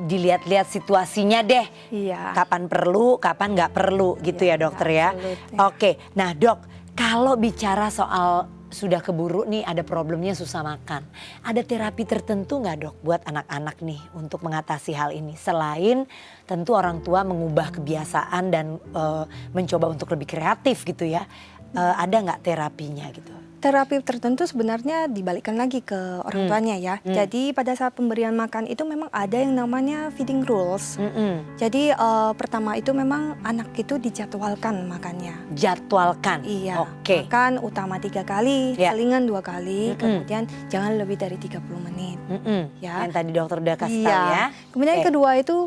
A: dilihat-lihat situasinya deh.
C: Iya.
A: Kapan perlu, kapan nggak perlu gitu ya dokter ya.
C: absolutely.
A: Oke. Nah dok, kalau bicara soal sudah keburu nih ada problemnya susah makan. Ada terapi tertentu nggak dok buat anak-anak nih untuk mengatasi hal ini? Selain tentu orang tua mengubah kebiasaan dan mencoba untuk lebih kreatif gitu ya. Ada nggak terapinya gitu?
C: Terapi tertentu sebenarnya dibalikkan lagi ke orang tuanya ya. Jadi pada saat pemberian makan itu memang ada yang namanya feeding rules. Jadi pertama itu memang anak itu dijadwalkan makannya.
A: Jadwalkan.
C: Iya,
A: Oke.
C: makan utama 3 kali,
A: Ya.
C: salingan 2 kali, kemudian jangan lebih dari 30 menit. Ya.
A: Yang tadi dokter udah kasih
C: Iya.
A: tahu ya.
C: Kemudian yang
A: Oke.
C: kedua itu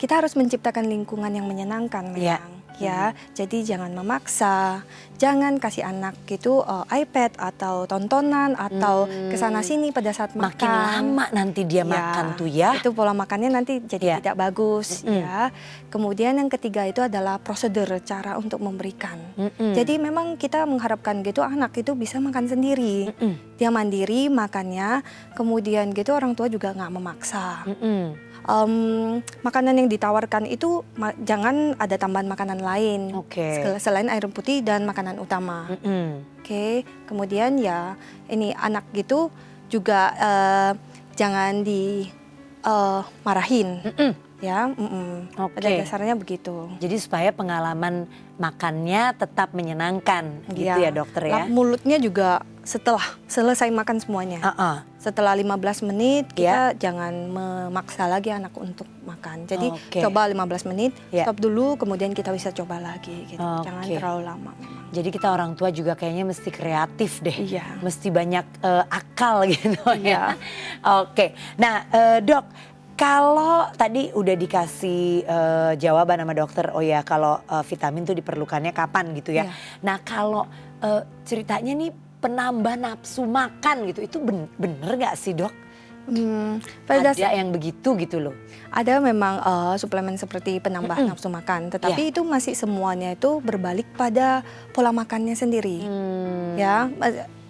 C: kita harus menciptakan lingkungan yang menyenangkan memang.
A: Iya.
C: Ya, jadi jangan memaksa, jangan kasih anak gitu iPad atau tontonan atau kesana sini pada saat makan.
A: Makin lama nanti dia
C: Ya,
A: makan tuh ya.
C: Itu pola makannya nanti jadi tidak bagus ya. Kemudian yang ketiga itu adalah prosedur cara untuk memberikan. Jadi memang kita mengharapkan gitu anak itu bisa makan sendiri. Dia mandiri makannya, kemudian gitu orang tua juga nggak memaksa. Makanan yang ditawarkan itu jangan ada tambahan makanan lain
A: Oke.
C: selain air putih dan makanan utama. Oke, kemudian ya ini anak gitu juga jangan dimarahin. Ya,
A: Oke.
C: pada dasarnya begitu.
A: Jadi supaya pengalaman makannya tetap menyenangkan gitu ya dokter ya.
C: Mulutnya juga setelah selesai makan semuanya. Setelah 15 menit kita jangan memaksa lagi anak untuk makan. Jadi
A: Oke.
C: coba 15 menit,
A: Ya.
C: stop dulu, kemudian kita bisa coba lagi gitu. Jangan
A: Oke.
C: terlalu lama memang.
A: Jadi kita orang tua juga kayaknya mesti kreatif deh.
C: Iya.
A: Mesti banyak akal gitu ya.
C: Iya.
A: Oke. Nah dok, kalau tadi udah dikasih jawaban sama dokter, oh ya kalau vitamin tuh diperlukannya kapan gitu ya.
C: Iya.
A: Nah kalau ceritanya nih penambah nafsu makan gitu, itu bener gak sih dok?
C: Pada
A: Ada yang begitu gitu loh.
C: Ada memang suplemen seperti penambah nafsu makan, tetapi itu masih semuanya itu berbalik pada pola makannya sendiri. Ya,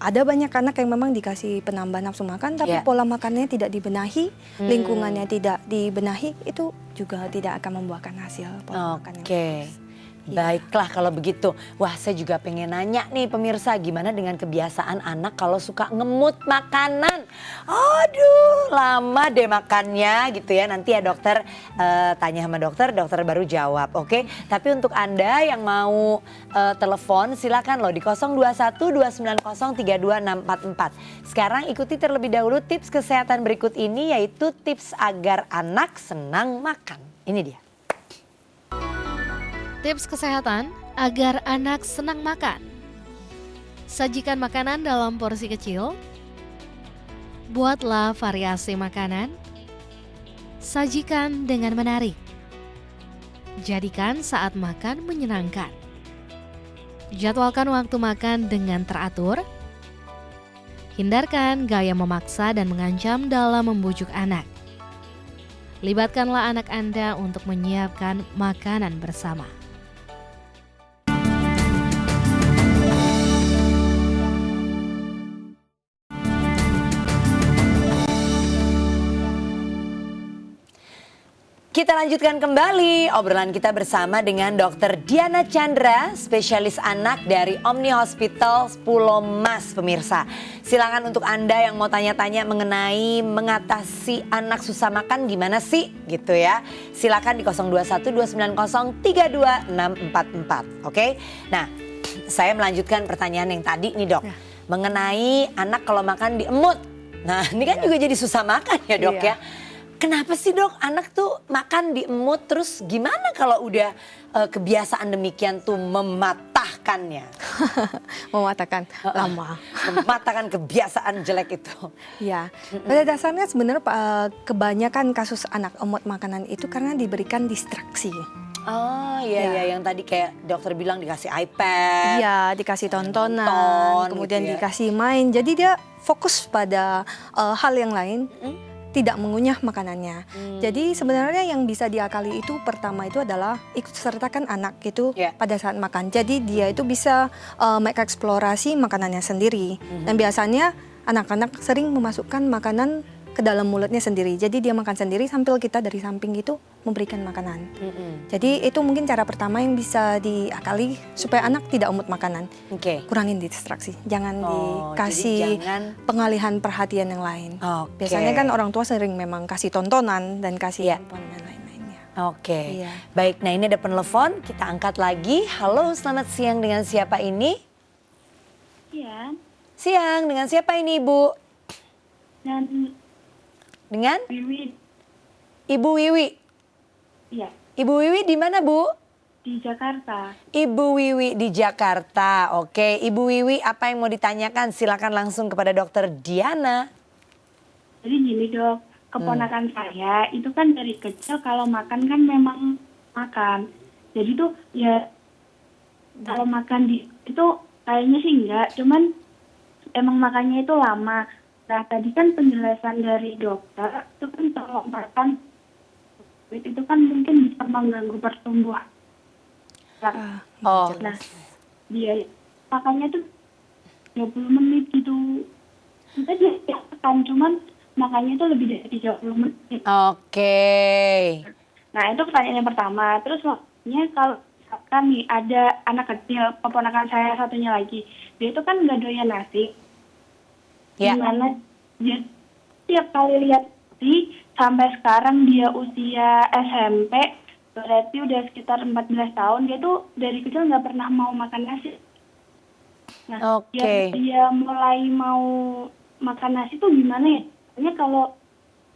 C: ada banyak anak yang memang dikasih penambah nafsu makan, tapi pola makannya tidak dibenahi, lingkungannya tidak dibenahi, itu juga tidak akan membuahkan hasil pola makan yang bagus.
A: Baiklah kalau begitu. Wah saya juga pengen nanya nih pemirsa, gimana dengan kebiasaan anak kalau suka ngemut makanan. Aduh lama deh makannya gitu ya. Nanti ya dokter tanya sama dokter baru jawab, oke. Tapi untuk Anda yang mau telepon silakan loh di 021-290-32644. Sekarang ikuti terlebih dahulu tips kesehatan berikut ini, yaitu tips agar anak senang makan. Ini dia.
B: Tips kesehatan agar anak senang makan. Sajikan makanan dalam porsi kecil. Buatlah variasi makanan. Sajikan dengan menarik. Jadikan saat makan menyenangkan. Jadwalkan waktu makan dengan teratur. Hindarkan gaya memaksa dan mengancam dalam membujuk anak. Libatkanlah anak Anda untuk menyiapkan makanan bersama.
A: Kita lanjutkan kembali obrolan kita bersama dengan Dr. Diana Chandra, spesialis anak dari Omni Hospital Pulau Mas pemirsa. Silakan untuk Anda yang mau tanya-tanya mengenai mengatasi anak susah makan gimana sih gitu ya. Silakan di 021-290-32644. Oke. Nah, saya melanjutkan pertanyaan yang tadi nih dok. Mengenai anak kalau makan diemut. Nah, ini kan juga jadi susah makan ya dok ya. Kenapa sih dok anak tuh makan diemut, terus gimana kalau udah kebiasaan demikian tuh mematahkan mematahkannya?
C: Mematahkan lama.
A: Mematahkan kebiasaan jelek itu.
C: Ya, pada dasarnya sebenarnya kebanyakan kasus anak emot makanan itu karena diberikan distraksi.
A: Oh
C: Ya.
A: iya, yang tadi kayak dokter bilang dikasih iPad.
C: Iya, dikasih tontonan,
A: nonton
C: kemudian
A: gitu ya.
C: dikasih main. Jadi dia fokus pada hal yang lain, tidak mengunyah makanannya. Jadi sebenarnya yang bisa diakali itu pertama itu adalah ikut sertakan anak itu
A: Ya.
C: pada saat makan. Jadi dia itu bisa mengeksplorasi makanannya sendiri. Dan biasanya anak-anak sering memasukkan makanan ke dalam mulutnya sendiri. Jadi dia makan sendiri sambil kita dari samping itu memberikan makanan. Jadi itu mungkin cara pertama yang bisa diakali supaya anak tidak umut makanan.
A: Oke.
C: Kurangin distraksi, jangan
A: Oh,
C: dikasih
A: jadi jangan-
C: pengalihan perhatian yang lain.
A: Oke.
C: Biasanya kan orang tua sering memang kasih tontonan dan kasih
A: Iya.
C: handphone dan lain-lainnya.
A: Oke.
C: Iya.
A: Baik, nah ini ada penelpon, kita angkat lagi. Halo, selamat siang, dengan siapa ini?
D: Iya,
A: Siang, dengan siapa ini Ibu?
D: dan
A: Dengan
D: Wiwi,
A: Ibu Wiwi.
D: iya,
A: Ibu Wiwi di mana Bu?
D: di Jakarta.
A: Ibu Wiwi di Jakarta. Oke, Ibu Wiwi apa yang mau ditanyakan? Silakan langsung kepada Dokter Diana.
D: Jadi gini dok, keponakan saya itu kan dari kecil kalau makan kan memang makan. Jadi tuh ya kalau makan itu kayaknya sih enggak, cuman emang makannya itu lama. Nah tadi kan penjelasan dari dokter itu kan kalau makan itu kan mungkin bisa mengganggu pertumbuhan.
A: Oh,
D: Nah dia makannya tuh 20 menit gitu. Kita dia makan cuman makannya itu lebih dari 30 menit.
A: oke.
D: Nah itu pertanyaan yang pertama. Terus maksudnya kalau misalkan nih ada anak kecil, keponakan saya satunya lagi, dia itu kan nggak doyan nasi.
A: Ya.
D: Gimana dia tiap kali lihat nasi sampai sekarang dia usia SMP, berarti udah sekitar 14 tahun, dia tuh dari kecil nggak pernah mau makan nasi. Nah,
A: Oke.
D: dia mulai mau makan nasi tuh gimana ya? Soalnya kalau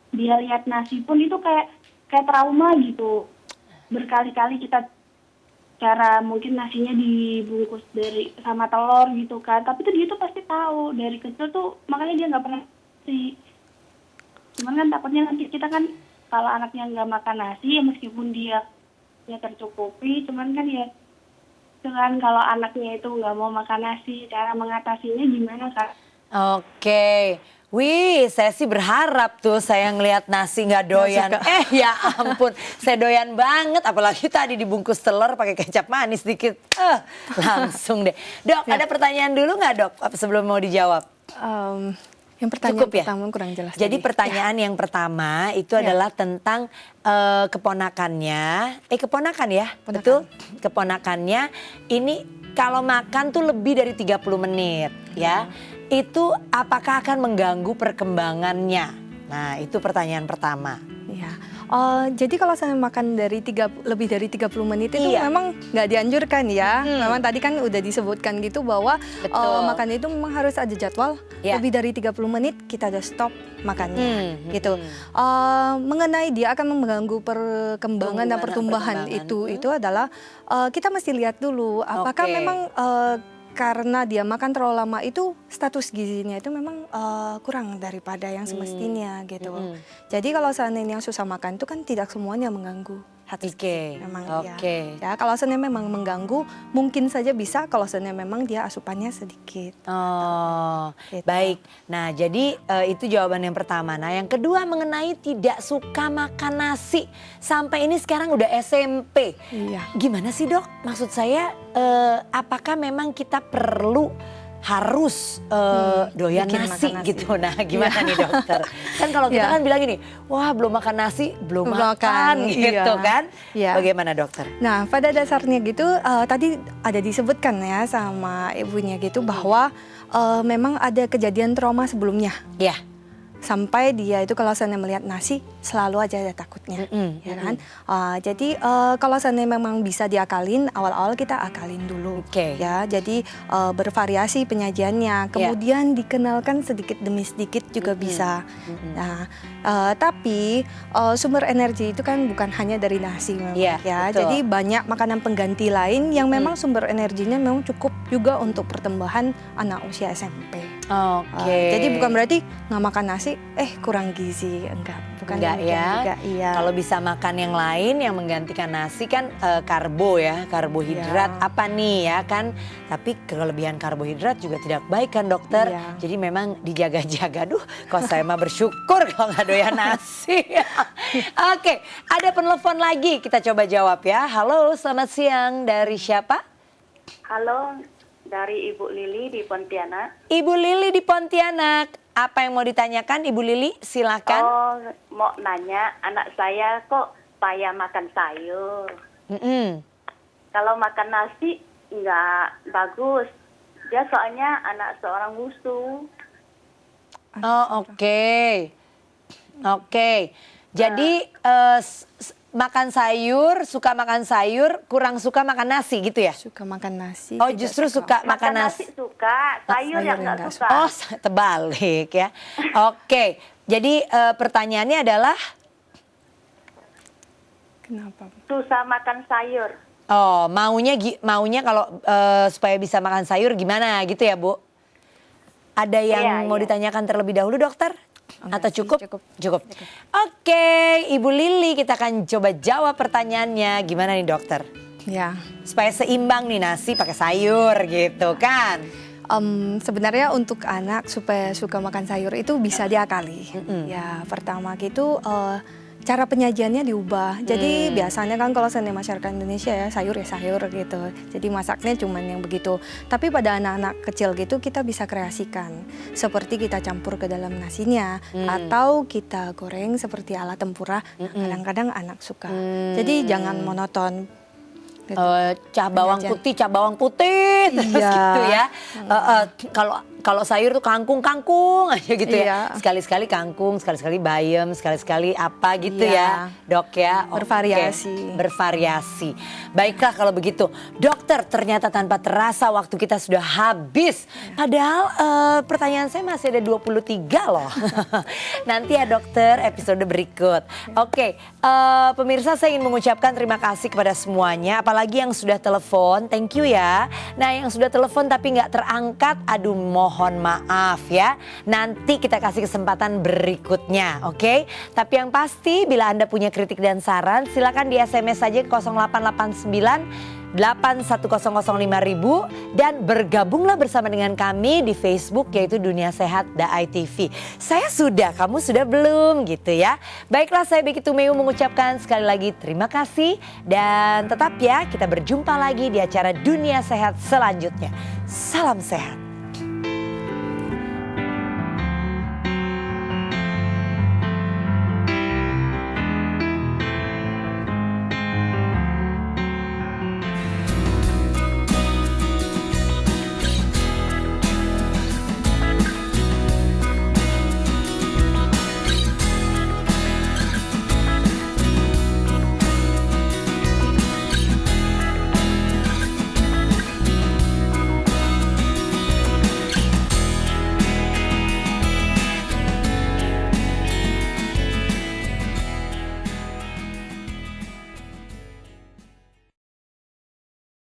D: dia lihat nasi pun itu kayak trauma gitu. Berkali-kali kita cara mungkin nasinya dibungkus dari sama telur gitu kan, tapi tuh dia tuh pasti tahu dari kecil tuh, makanya dia nggak pernah nasi. Cuman kan takutnya nanti kita kan kalau anaknya nggak makan nasi ya meskipun dia tercukupi, cuman kan ya dengan kalau anaknya itu nggak mau makan nasi, cara mengatasinya gimana kak?
A: Oke. Wih, saya sih berharap tuh saya ngelihat nasi nggak doyan. Ya ampun, saya doyan banget. Apalagi tadi dibungkus telur pakai kecap manis dikit. Langsung deh. Dok, ada pertanyaan dulu nggak dok? Sebelum mau dijawab.
C: Yang pertanyaan
A: Cukup ya?
C: pertama kurang jelas.
A: Jadi
C: tadi.
A: pertanyaan yang pertama itu adalah tentang keponakannya. Keponakan ya,
C: Ponakan.
A: betul? Keponakannya ini kalau makan tuh lebih dari 30 menit ya. Itu apakah akan mengganggu perkembangannya? Nah, itu pertanyaan pertama.
C: Ya. Jadi kalau saya makan lebih dari 30 menit itu
A: Iya.
C: memang nggak dianjurkan ya. Memang tadi kan udah disebutkan gitu bahwa
A: Betul.
C: makan itu memang harus ada jadwal.
A: Ya.
C: Lebih dari 30 menit kita udah stop makannya gitu.
A: Hmm.
C: Mengenai dia akan mengganggu perkembangan dan pertumbuhan itu adalah kita mesti lihat dulu apakah
A: Oke.
C: memang karena dia makan terlalu lama itu status gizinya itu memang kurang daripada yang semestinya gitu. Jadi kalau seandainya yang susah makan itu kan tidak semuanya mengganggu status gizi. Memang
A: Oke.
C: ya. Kalau seandainya memang mengganggu mungkin saja bisa kalau seandainya memang dia asupannya sedikit.
A: Oh,
C: Gitu.
A: baik. Nah, jadi itu jawaban yang pertama. Nah, yang kedua mengenai tidak suka makan nasi. Sampai ini sekarang udah SMP.
C: Iya.
A: Gimana sih dok? Maksud saya apakah memang kita perlu harus doyan
C: bikin
A: nasi,
C: makan nasi.
A: gitu? Nah gimana nih dokter? Kan kalau kita
C: Iya.
A: kan bilang gini, wah belum makan nasi, belum
C: Belum
A: makan
C: makan,
A: gitu
C: iya.
A: kan?
C: Iya.
A: Bagaimana dokter?
C: Nah, pada dasarnya gitu tadi ada disebutkan ya sama ibunya gitu bahwa memang ada kejadian trauma sebelumnya.
A: Ya.
C: sampai dia itu kalau seandainya melihat nasi selalu aja ada takutnya, ya kan? Jadi kalau seandainya memang bisa diakalin, awal-awal kita akalin dulu, ya. Jadi bervariasi penyajiannya, kemudian dikenalkan sedikit demi sedikit juga bisa. Nah, tapi sumber energi itu kan bukan hanya dari nasi memang, ya. Jadi banyak makanan pengganti lain yang memang sumber energinya memang cukup juga untuk pertumbuhan anak usia SMP. Jadi bukan berarti nggak makan nasi, kurang gizi, enggak. Bukan
A: ya.
C: Juga, iya.
A: Kalau bisa makan yang lain yang menggantikan nasi kan karbo ya, karbohidrat apa nih ya kan. Tapi kelebihan karbohidrat juga tidak baik kan dokter. Jadi memang dijaga-jaga. Duh, kok saya mah bersyukur kalau nggak doyan nasi. Oke, ada penelpon lagi, kita coba jawab ya. Halo, selamat siang, dari siapa?
E: Halo, dari Ibu Lili di Pontianak.
A: Ibu Lili di Pontianak, apa yang mau ditanyakan Ibu Lili? Silakan.
E: Oh, mau nanya, anak saya kok payah makan sayur. Kalau makan nasi nggak bagus. Dia soalnya anak seorang wusu.
A: Oh, oke. Jadi makan sayur, suka makan sayur, kurang suka makan nasi gitu ya?
C: Suka makan nasi.
A: Oh, justru suka makan nasi.
E: Suka, sayur yang nggak suka.
A: Oh, terbalik ya. Oke, jadi pertanyaannya adalah?
C: Kenapa?
E: Susah makan sayur.
A: Oh, maunya kalau supaya bisa makan sayur gimana gitu ya, Bu? Ada yang mau ditanyakan terlebih dahulu, dokter? Atau cukup? Cukup. Oke, Ibu Lili, kita akan coba jawab pertanyaannya. Gimana nih dokter?
C: Ya.
A: Supaya seimbang nih nasi pakai sayur gitu kan?
C: Sebenarnya untuk anak supaya suka makan sayur itu bisa diakali. Ya, pertama gitu cara penyajiannya diubah. Jadi biasanya kan kalau seandainya masyarakat Indonesia ya sayur gitu. Jadi masaknya cuman yang begitu. Tapi pada anak-anak kecil gitu kita bisa kreasikan. Seperti kita campur ke dalam nasinya atau kita goreng seperti ala tempura. Kadang-kadang anak suka. Jadi jangan monoton. Gitu.
A: Bawang putih terus gitu ya. Kalau sayur tuh kangkung aja gitu ya. Sekali-sekali kangkung, sekali-sekali bayam, sekali-sekali apa gitu ya, Dok ya. Bervariasi. Baiklah kalau begitu. Dokter, ternyata tanpa terasa waktu kita sudah habis. Padahal pertanyaan saya masih ada 23 loh. Nanti ya dokter episode berikut. Oke, pemirsa saya ingin mengucapkan terima kasih kepada semuanya. Apalagi yang sudah telepon, thank you ya. Nah yang sudah telepon tapi nggak terangkat, aduh mohon maaf ya. Nanti kita kasih kesempatan berikutnya, oke? Tapi yang pasti bila Anda punya kritik dan saran silakan di SMS saja ke 0889 81005.000 dan bergabunglah bersama dengan kami di Facebook yaitu Dunia Sehat DAI TV. Saya sudah, kamu sudah belum gitu ya. Baiklah, saya Becky Tumeu mengucapkan sekali lagi terima kasih dan tetap ya kita berjumpa lagi di acara Dunia Sehat selanjutnya. Salam sehat.